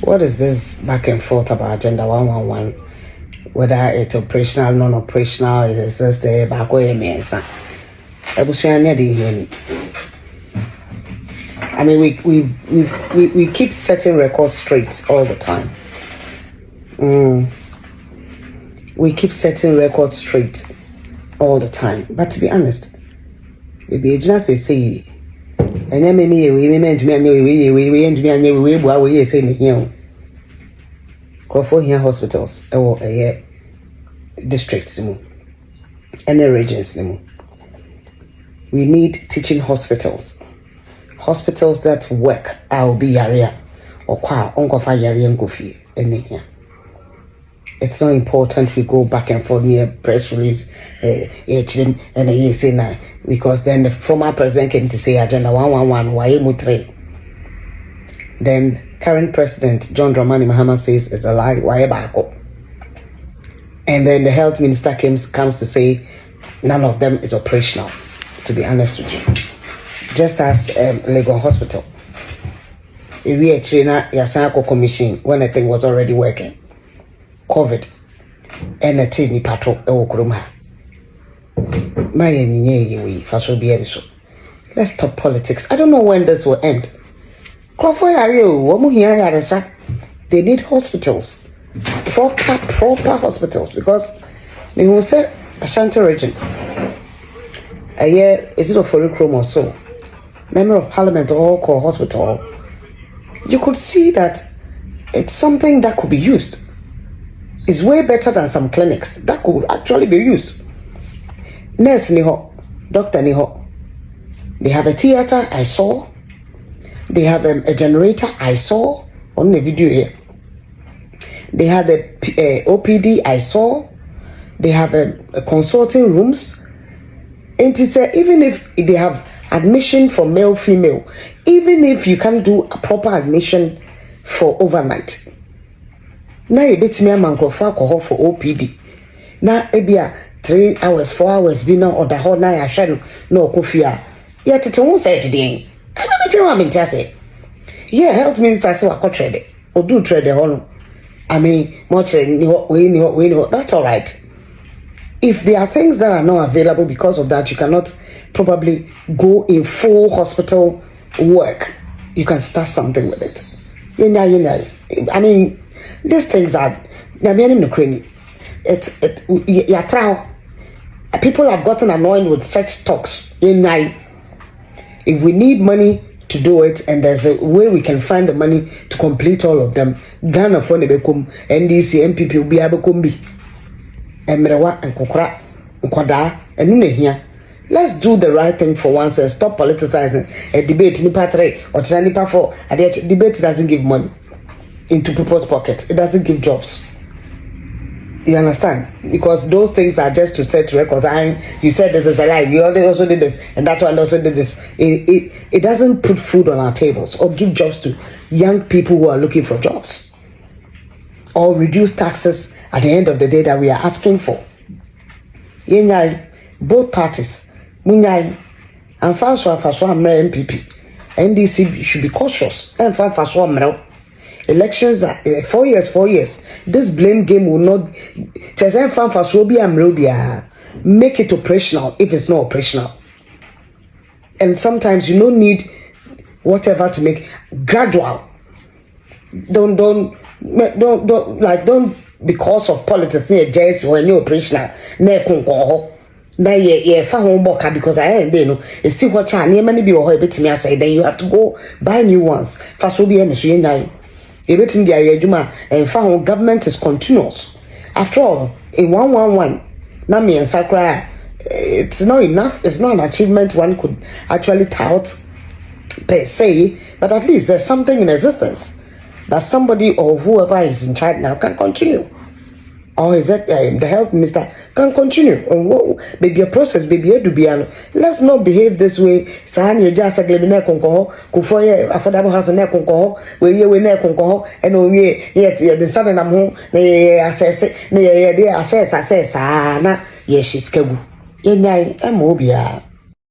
what is this back and forth about agenda 111? Whether it's operational, non-operational, it's just the back way. I mean, we keep setting records straight all the time. We keep setting records straight all the time. But to be honest, maybe it's just say, and then maybe we meant me we say here. Crawford here hospitals or districts and the regions. We need teaching hospitals. Hospitals that work, I'll be area or qua ongofa yari and gofi anything. It's not important we go back and forth near press release and a say now because then the former president came to say agenda 111 why mutre. Then current president John Dramani Mahama says it's a lie why back up. And then the health minister comes to say none of them is operational, to be honest with you. Just as Legon Hospital. We a China Yasanko Commission when the thing was already working. COVID and a tiny patrol Okruma. Let's stop politics. I don't know when this will end. They need hospitals. Proper hospitals because they will say Ashanti region. A year is it a Foricrom or so? Member of Parliament or call hospital, you could see that it's something that could be used. It's way better than some clinics that could actually be used. Nurse niho, doctor niho. They have a theater I saw. They have a generator I saw on the video here. They have a OPD I saw. They have a consulting rooms. And it's even if they have admission for male, female, even if you can't do a proper admission for overnight. Now you bet me a man for OPD. Now ebia 3 hours, 4 hours, be now or the whole night I shall no kofia. Yet it won't say today. I don't know what say. Yeah, health minister say what trade it or do trade the whole. I mean, much we that's all right. If there are things that are not available because of that, you cannot probably go in full hospital work. You can start something with it. I mean, these things are. People have gotten annoyed with such talks. If we need money to do it, and there's a way we can find the money to complete all of them, Ghana for Nebekum, NDC, MPP will be able to be. Emrewa and Kokra, Nkwada, and Nunehia. Let's do the right thing for once and stop politicizing a debate in Patre or Chanipa for a debate doesn't give money into people's pockets. It doesn't give jobs. You understand? Because those things are just to set records. You said this is a lie. We also did this, and that one also did this. It doesn't put food on our tables or give jobs to young people who are looking for jobs. Or reduce taxes at the end of the day that we are asking for. Both parties, Munyai and Faswa MPP, NDC should be cautious and Faswa. Elections are 4 years, 4 years. This blame game will not make it operational if it's not operational. And sometimes you don't need whatever to make gradual. Don't because of politics near Gyai when you operational na ye fa ho boka because I ain't dey no e si ho cha na many be ho e betimi asai then you have to go buy new ones fa so be em so yenyan e betimi dia ye adwuma and fa ho government is continuous after all in 111 na me ensakra it's not enough, it's not an achievement one could actually tout per se, but at least there's something in existence that somebody or whoever is in charge now can continue. Or is it the health minister can continue? Or maybe a process, maybe a dubiano. Let's not behave this way. Sahani just a glebina concoho, kufoye affordable house and concoho, where you win a concoho, and only yet the southern among they assess it, they assess, na yes, she's kebu. Yenai, Mobia.